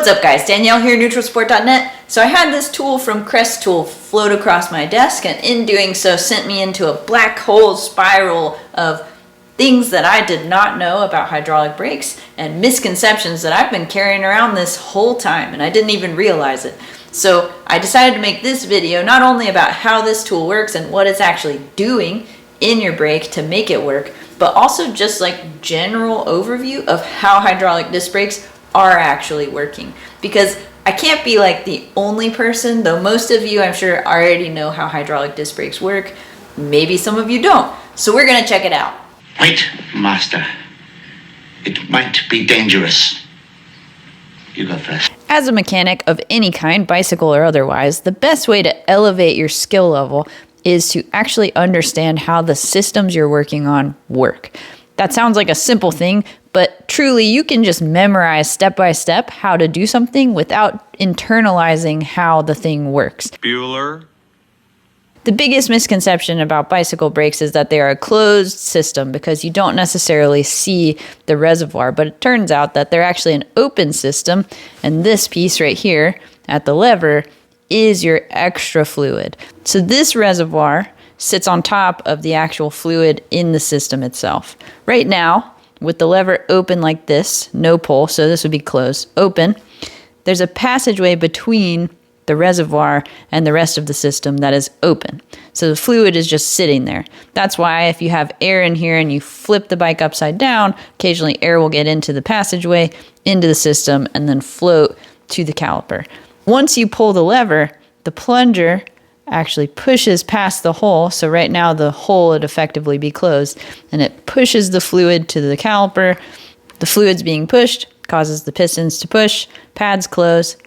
up guys, Danielle here, neutralsport.net. So I had this tool from Crest Tool float across my desk, and in doing so sent me into a black hole spiral of things that I did not know about hydraulic brakes and misconceptions that I've been carrying around this whole time and I didn't even realize it. So I decided to make this video not only about how this tool works and what it's actually doing in your brake to make it work, but also just like general overview of how hydraulic disc brakes are actually working. Because I can't be like the only person, though most of you I'm sure already know how hydraulic disc brakes work. Maybe some of you don't. So we're gonna check it out. Wait, master. It might be dangerous. You go first. As a mechanic of any kind, bicycle or otherwise, the best way to elevate your skill level is to actually understand how the systems you're working on work. That sounds like a simple thing, but truly you can just memorize step by step how to do something without internalizing how the thing works. Bueller. The biggest misconception about bicycle brakes is that they are a closed system because you don't necessarily see the reservoir, but it turns out that they're actually an open system, and this piece right here at the lever is your extra fluid. So this reservoir sits on top of the actual fluid in the system itself. Right now, with the lever open like this, no pull, so this would be closed, open, there's a passageway between the reservoir and the rest of the system that is open. So the fluid is just sitting there. That's why if you have air in here and you flip the bike upside down, occasionally air will get into the passageway, into the system, and then float to the caliper. Once you pull the lever, the plunger actually pushes past the hole. So right now the hole would effectively be closed, and it pushes the fluid to the caliper. The fluid's being pushed causes the pistons to push, pads close,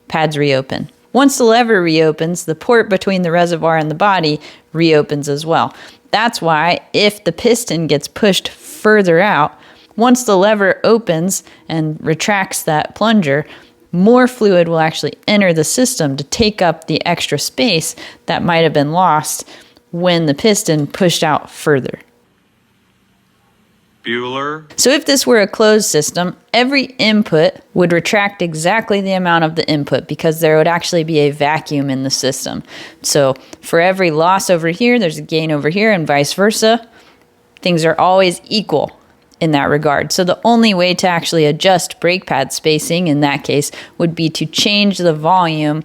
pads reopen. Once the lever reopens, the port between the reservoir and the body reopens as well. That's why if the piston gets pushed further out, once the lever opens and retracts that plunger, more fluid will actually enter the system to take up the extra space that might have been lost when the piston pushed out further. Bueller. So if this were a closed system, every input would retract exactly the amount of the input because there would actually be a vacuum in the system. So for every loss over here, there's a gain over here and vice versa. Things are always equal in that regard. So the only way to actually adjust brake pad spacing in that case would be to change the volume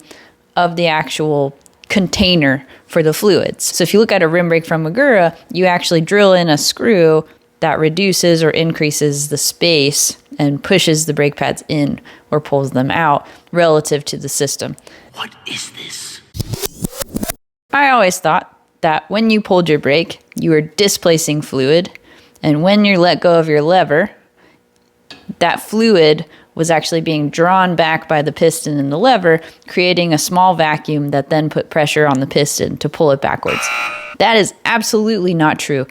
of the actual container for the fluids. So if you look at a rim brake from Magura, you actually drill in a screw that reduces or increases the space and pushes the brake pads in or pulls them out relative to the system. What is this? I always thought that when you pulled your brake, you were displacing fluid, and when you let go of your lever, that fluid was actually being drawn back by the piston and the lever, creating a small vacuum that then put pressure on the piston to pull it backwards. That is absolutely not true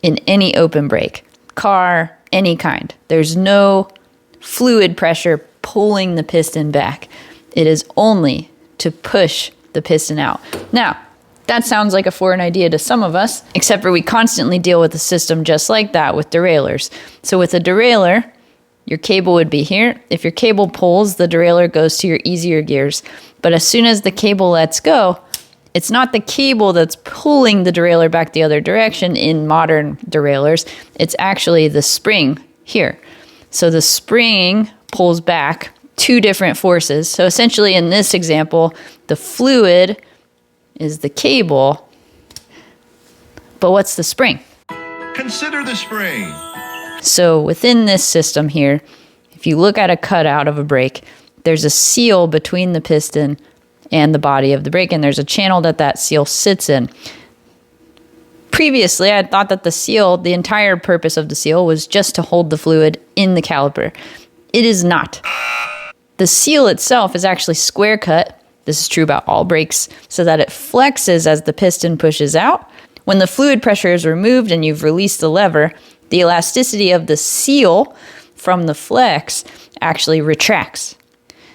in any open brake, car, any kind. There's no fluid pressure pulling the piston back. It is only to push the piston out. Now, that sounds like a foreign idea to some of us, except for we constantly deal with a system just like that with derailleurs. So with a derailleur, your cable would be here. If your cable pulls, the derailleur goes to your easier gears. But as soon as the cable lets go, it's not the cable that's pulling the derailleur back the other direction in modern derailleurs. It's actually the spring here. So the spring pulls back two different forces. So essentially in this example, the fluid is the cable, but what's the spring? Consider the spring. So within this system here, if you look at a cutout of a brake, there's a seal between the piston and the body of the brake, and there's a channel that seal sits in. Previously, I thought that the seal, the entire purpose of the seal was just to hold the fluid in the caliper. It is not. The seal itself is actually square cut. This is true about all brakes, so that it flexes as the piston pushes out. When the fluid pressure is removed and you've released the lever, the elasticity of the seal from the flex actually retracts.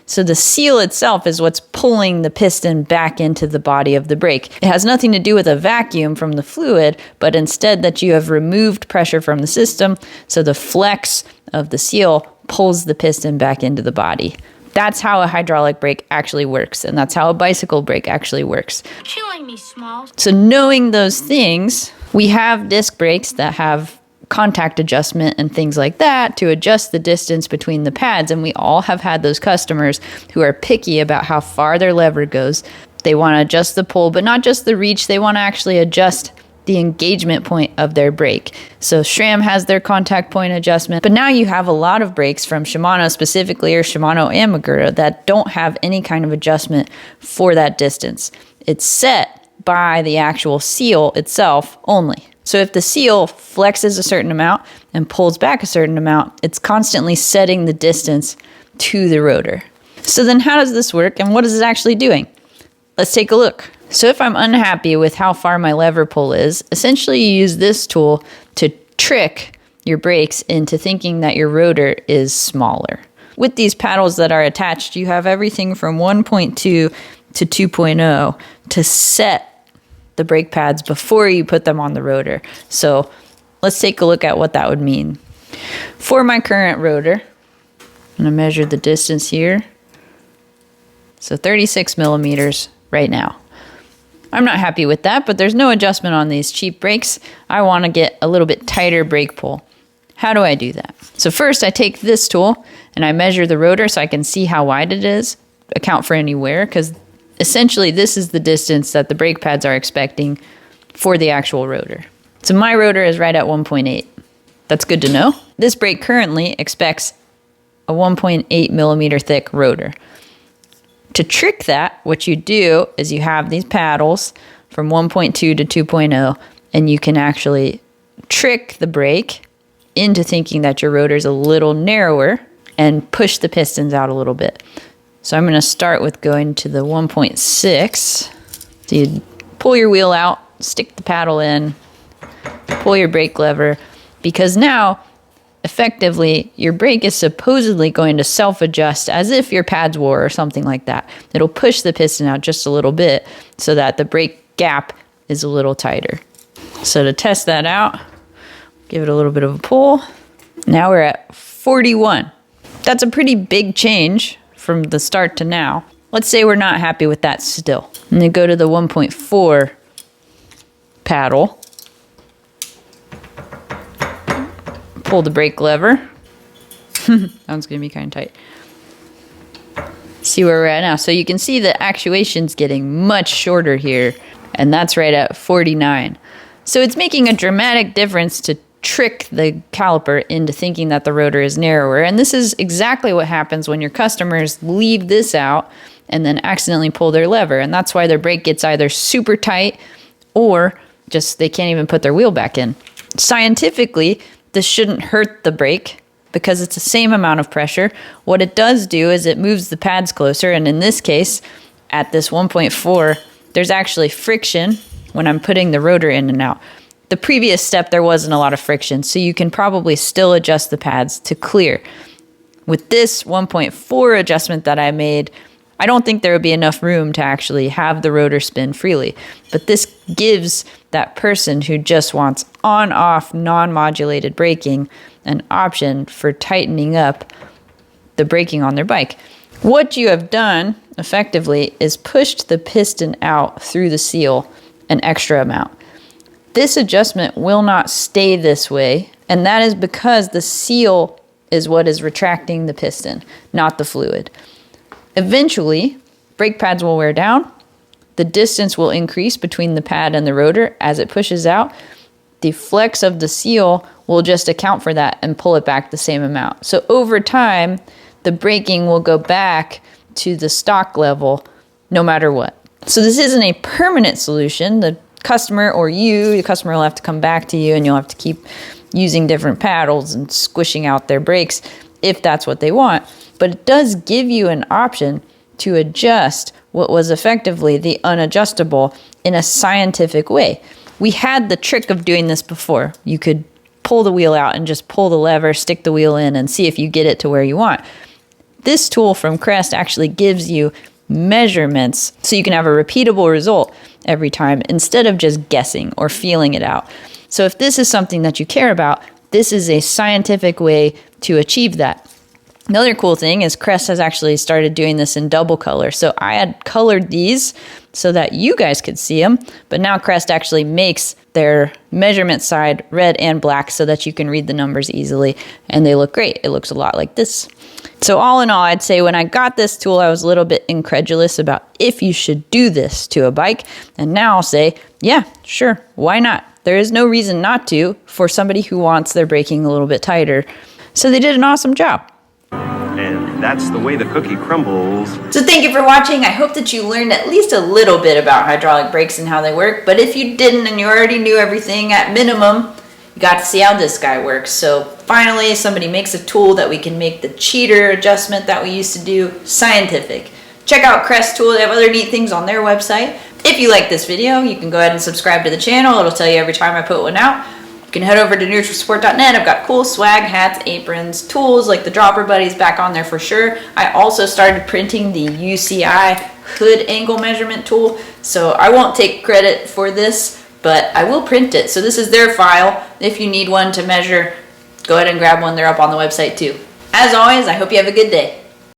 So the seal itself is what's pulling the piston back into the body of the brake. It has nothing to do with a vacuum from the fluid, but instead that you have removed pressure from the system, so the flex of the seal pulls the piston back into the body. That's how a hydraulic brake actually works, and that's how a bicycle brake actually works. Killing me, Smalls. So knowing those things, we have disc brakes that have contact adjustment and things like that to adjust the distance between the pads, and we all have had those customers who are picky about how far their lever goes. They want to adjust the pull, but not just the reach. They want to actually adjust the engagement point of their brake. So SRAM has their contact point adjustment, but now you have a lot of brakes from Shimano specifically, or Shimano and Magura, that don't have any kind of adjustment for that distance. It's set by the actual seal itself only. So if the seal flexes a certain amount and pulls back a certain amount, it's constantly setting the distance to the rotor. So then how does this work, and what is it actually doing? Let's take a look. So if I'm unhappy with how far my lever pull is, essentially you use this tool to trick your brakes into thinking that your rotor is smaller. With these paddles that are attached, you have everything from 1.2 to 2.0 to set the brake pads before you put them on the rotor. So let's take a look at what that would mean. For my current rotor, I'm going to measure the distance here. So 36 millimeters right now. I'm not happy with that, but there's no adjustment on these cheap brakes. I want to get a little bit tighter brake pull. How do I do that? So first I take this tool and I measure the rotor so I can see how wide it is, account for any wear, because essentially this is the distance that the brake pads are expecting for the actual rotor. So my rotor is right at 1.8. That's good to know. This brake currently expects a 1.8 millimeter thick rotor. To trick that, what you do is you have these paddles from 1.2 to 2.0, and you can actually trick the brake into thinking that your rotor is a little narrower and push the pistons out a little bit. So I'm going to start with going to the 1.6. So you pull your wheel out, stick the paddle in, pull your brake lever, because now effectively, your brake is supposedly going to self-adjust as if your pads wore or something like that. It'll push the piston out just a little bit so that the brake gap is a little tighter. So to test that out, give it a little bit of a pull. Now we're at 41. That's a pretty big change from the start to now. Let's say we're not happy with that still. And then go to the 1.4 paddle. Pull the brake lever. That one's going to be kind of tight. See where we're at now. So you can see the actuation's getting much shorter here, and that's right at 49. So it's making a dramatic difference to trick the caliper into thinking that the rotor is narrower. And this is exactly what happens when your customers leave this out and then accidentally pull their lever. And that's why their brake gets either super tight or just they can't even put their wheel back in. Scientifically, this shouldn't hurt the brake because it's the same amount of pressure. What it does do is it moves the pads closer, and in this case, at this 1.4, there's actually friction when I'm putting the rotor in and out. The previous step, there wasn't a lot of friction, so you can probably still adjust the pads to clear. With this 1.4 adjustment that I made, I don't think there would be enough room to actually have the rotor spin freely. But this gives that person who just wants on-off, non-modulated braking an option for tightening up the braking on their bike. What you have done, effectively, is pushed the piston out through the seal an extra amount. This adjustment will not stay this way, and that is because the seal is what is retracting the piston, not the fluid. Eventually, brake pads will wear down. The distance will increase between the pad and the rotor as it pushes out. The flex of the seal will just account for that and pull it back the same amount. So over time, the braking will go back to the stock level no matter what. So this isn't a permanent solution. The customer or the customer will have to come back to you, and you'll have to keep using different paddles and squishing out their brakes if that's what they want. But it does give you an option to adjust what was effectively the unadjustable in a scientific way. We had the trick of doing this before. You could pull the wheel out and just pull the lever, stick the wheel in, and see if you get it to where you want. This tool from Crest actually gives you measurements so you can have a repeatable result every time instead of just guessing or feeling it out. So if this is something that you care about, this is a scientific way to achieve that. Another cool thing is Crest has actually started doing this in double color. So I had colored these so that you guys could see them, but now Crest actually makes their measurement side red and black so that you can read the numbers easily, and they look great. It looks a lot like this. So all in all, I'd say when I got this tool, I was a little bit incredulous about if you should do this to a bike, and now I'll say, yeah, sure, why not? There is no reason not to for somebody who wants their braking a little bit tighter. So they did an awesome job. And that's the way the cookie crumbles. So thank you for watching. I hope that you learned at least a little bit about hydraulic brakes and how they work. But if you didn't and you already knew everything, at minimum, you got to see how this guy works. So finally, somebody makes a tool that we can make the cheater adjustment that we used to do scientific. Check out Crest Tool. They have other neat things on their website. If you like this video, you can go ahead and subscribe to the channel. It'll tell you every time I put one out. You can head over to neutralsport.net. I've got cool swag, hats, aprons, tools like the dropper buddies back on there for sure. I also started printing the UCI Hood Angle measurement tool. So I won't take credit for this, but I will print it. So this is their file. If you need one to measure, go ahead and grab one. They're up on the website too. As always, I hope you have a good day.